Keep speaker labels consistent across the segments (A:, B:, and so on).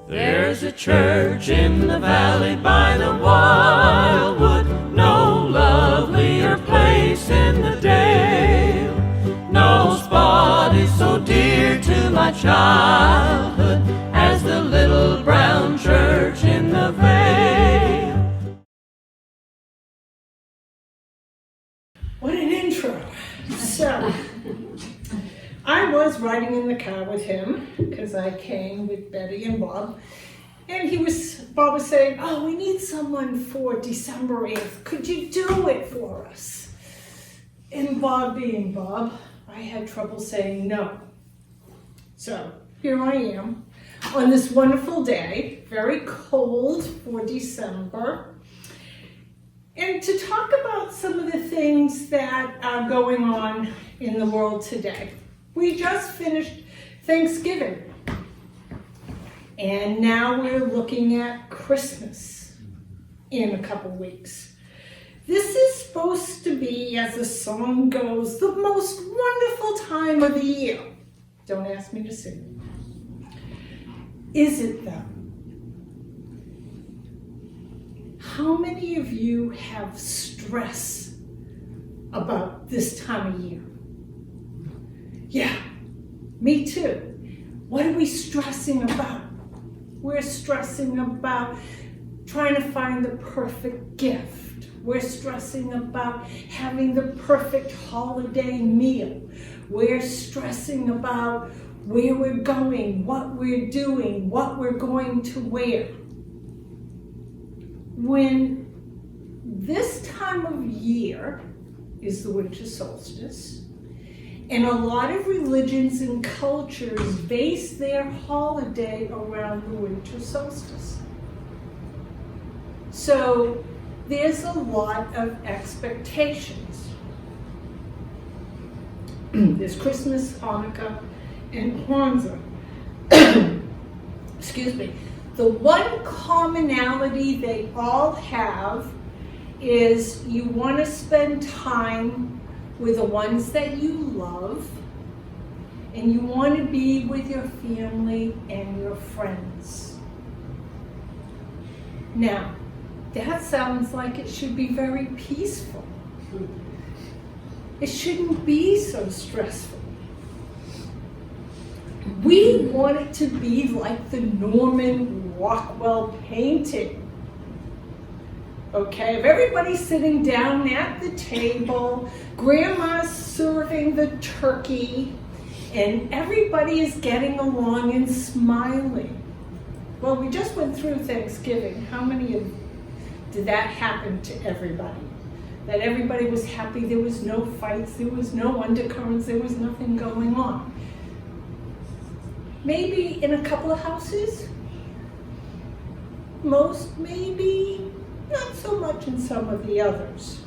A: There's a church in the valley by the wildwood, no lovelier place in the dale. No spot is so dear to my childhood as the little brown church in the vale.
B: What an intro. So, I was riding in the car with him because I came with Betty and Bob, and Bob was saying, oh, we need someone for December 8th. Could you do it for us? And Bob being Bob, I had trouble saying no. So here I am on this wonderful day, very cold for December, and to talk about some of the things that are going on in the world today. We just finished Thanksgiving, and now we're looking at Christmas in a couple weeks. This is supposed to be, as the song goes, the most wonderful time of the year. Don't ask me to sing. Is it though? How many of you have stress about this time of year? Yeah, me too. What are we stressing about? We're stressing about trying to find the perfect gift. We're stressing about having the perfect holiday meal. We're stressing about where we're going, what we're doing, what we're going to wear. When this time of year is the winter solstice, and a lot of religions and cultures base their holiday around the winter solstice. So there's a lot of expectations. There's Christmas, Hanukkah, and Kwanzaa. Excuse me. The one commonality they all have is you want to spend time with the ones that you love, and you want to be with your family and your friends. Now, that sounds like it should be very peaceful. It shouldn't be so stressful. We want it to be like the Norman Rockwell painting. Okay, if everybody's sitting down at the table, grandma's serving the turkey, and everybody is getting along and smiling. Well, we just went through Thanksgiving. How many did that happen to everybody? That everybody was happy, there was no fights, there was no undercurrents, there was nothing going on. Maybe in a couple of houses, most maybe, not so much in some of the others.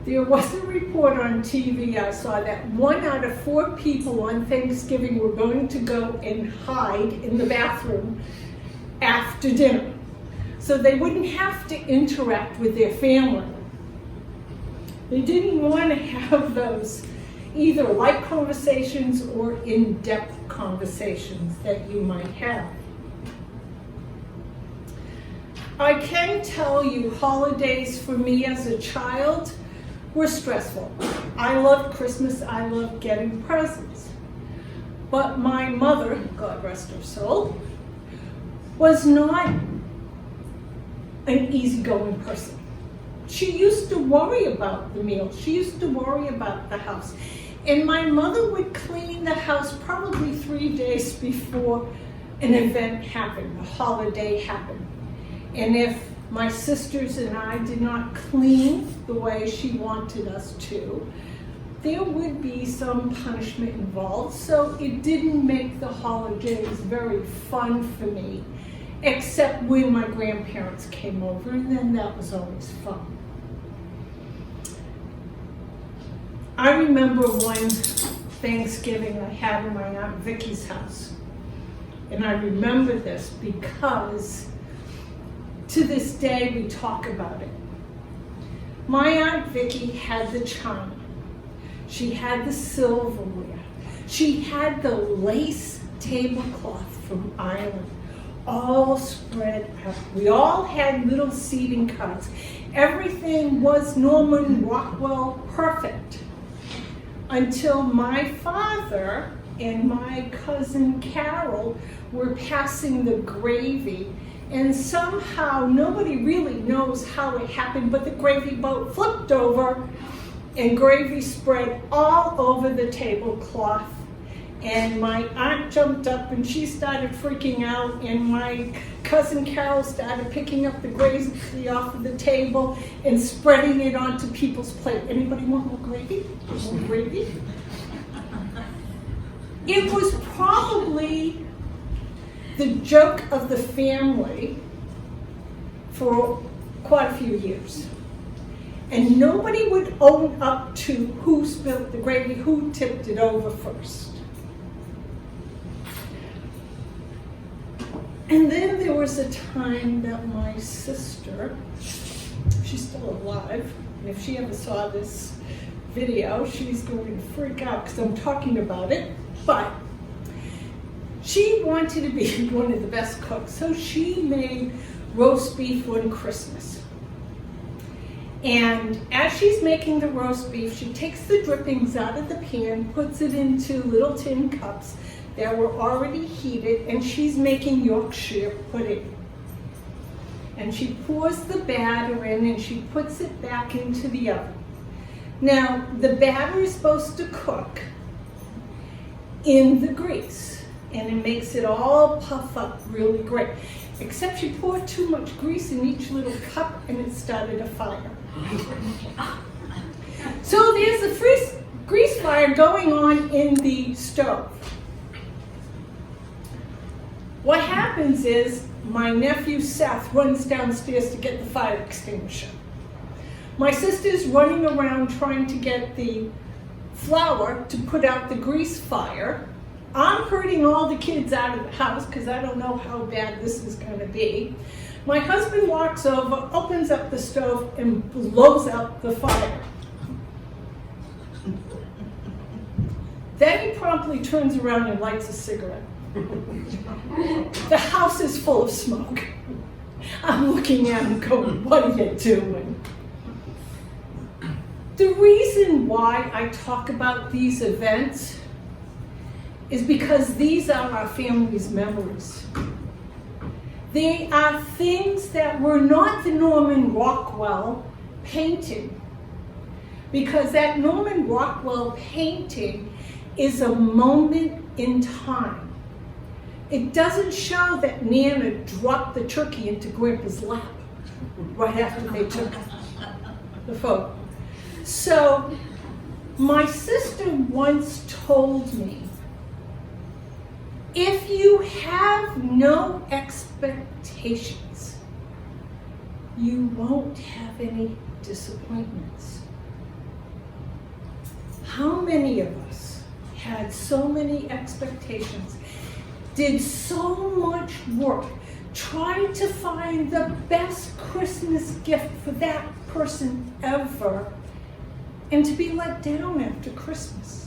B: There was a report on TV I saw that 1 out of 4 people on Thanksgiving were going to go and hide in the bathroom after dinner, so they wouldn't have to interact with their family. They didn't want to have those either light conversations or in-depth conversations that you might have. I can tell you holidays for me as a child were stressful. I loved Christmas, I loved getting presents. But my mother, God rest her soul, was not an easygoing person. She used to worry about the meals. She used to worry about the house. And my mother would clean the house probably 3 days before an event happened, a holiday happened. And if my sisters and I did not clean the way she wanted us to, there would be some punishment involved. So it didn't make the holidays very fun for me, except when my grandparents came over, and then that was always fun. I remember one Thanksgiving I had in my Aunt Vicky's house. And I remember this because to this day we talk about it. My Aunt Vicky had the china. She had the silverware. She had the lace tablecloth from Ireland, all spread out. We all had little seating cards. Everything was Norman Rockwell perfect until my father and my cousin Carol were passing the gravy, and somehow nobody really knows how it happened, but the gravy boat flipped over and gravy spread all over the tablecloth. And my aunt jumped up and she started freaking out, and my cousin Carol started picking up the gravy off of the table and spreading it onto people's plate. Anybody want more gravy? More gravy? It was probably the joke of the family for quite a few years. And nobody would own up to who spilled the gravy, who tipped it over first. And then there was a time that my sister, she's still alive, and if she ever saw this video, she's going to freak out because I'm talking about it, but she wanted to be one of the best cooks, so she made roast beef on Christmas. And as she's making the roast beef, she takes the drippings out of the pan, puts it into little tin cups that were already heated, and she's making Yorkshire pudding. And she pours the batter in and she puts it back into the oven. Now, the batter is supposed to cook in the grease, and it makes it all puff up really great. Except she poured too much grease in each little cup and it started a fire. So there's a grease fire going on in the stove. What happens is my nephew Seth runs downstairs to get the fire extinguisher. My sister's running around trying to get the flour to put out the grease fire. I'm herding all the kids out of the house because I don't know how bad this is going to be. My husband walks over, opens up the stove, and blows out the fire. Then he promptly turns around and lights a cigarette. The house is full of smoke. I'm looking at him going, what are you doing? The reason why I talk about these events is because these are our family's memories. They are things that were not the Norman Rockwell painting, because that Norman Rockwell painting is a moment in time. It doesn't show that Nana dropped the turkey into Grandpa's lap right after they took the photo. So my sister once told me, if you have no expectations, you won't have any disappointments. How many of us had so many expectations, did so much work, trying to find the best Christmas gift for that person ever, and to be let down after Christmas?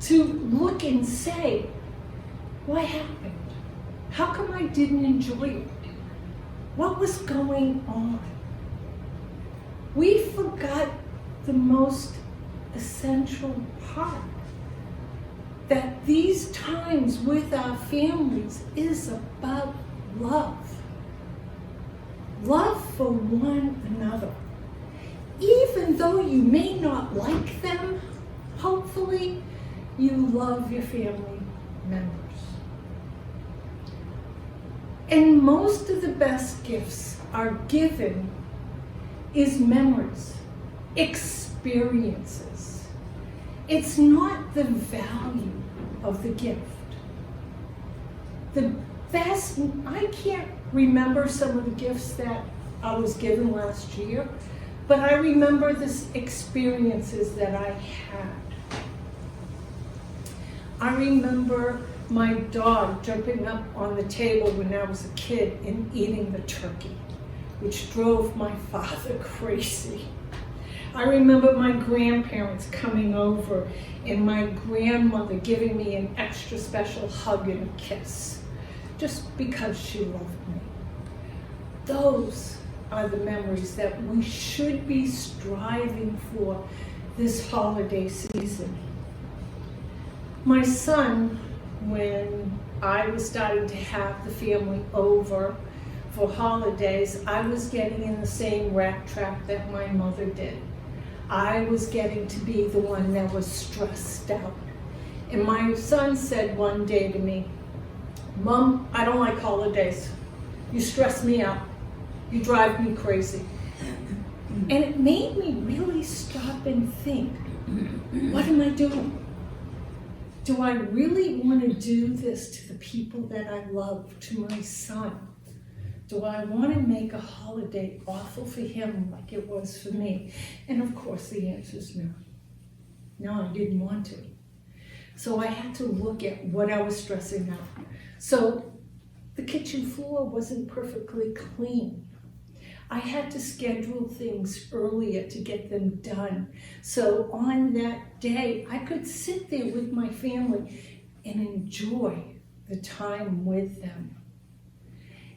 B: To look and say, what happened? How come I didn't enjoy it? What was going on? We forgot the most essential part, that these times with our families is about love. Love for one another. Even though you may not like them, hopefully you love your family members. And most of the best gifts are given is memories, experiences. It's not the value of the gift. The best, I can't remember some of the gifts that I was given last year, but I remember the experiences that I had. I remember my dog jumping up on the table when I was a kid and eating the turkey, which drove my father crazy. I remember my grandparents coming over and my grandmother giving me an extra special hug and a kiss, just because she loved me. Those are the memories that we should be striving for this holiday season. My son, when I was starting to have the family over for holidays, I was getting in the same rat trap that my mother did. I was getting to be the one that was stressed out. And my son said one day to me, "Mom, I don't like holidays. You stress me out. You drive me crazy." And it made me really stop and think, what am I doing? Do I really want to do this to the people that I love, to my son? Do I want to make a holiday awful for him like it was for me? And of course the answer is no. No, I didn't want to. So I had to look at what I was stressing out. So the kitchen floor wasn't perfectly clean. I had to schedule things earlier to get them done. So on that day, I could sit there with my family and enjoy the time with them.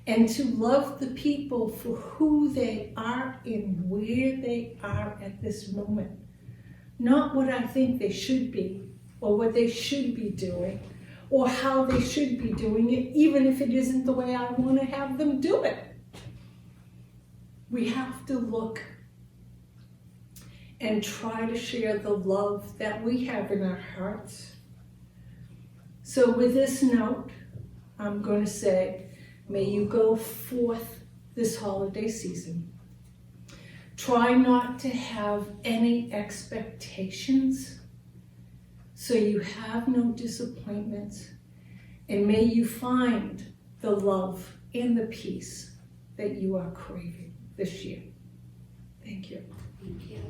B: And to love the people for who they are and where they are at this moment. Not what I think they should be, or what they should be doing, or how they should be doing it, even if it isn't the way I want to have them do it. We have to look and try to share the love that we have in our hearts. So with this note, I'm going to say, may you go forth this holiday season. Try not to have any expectations, so you have no disappointments, and may you find the love and the peace that you are craving this year. Thank you.
C: Thank you.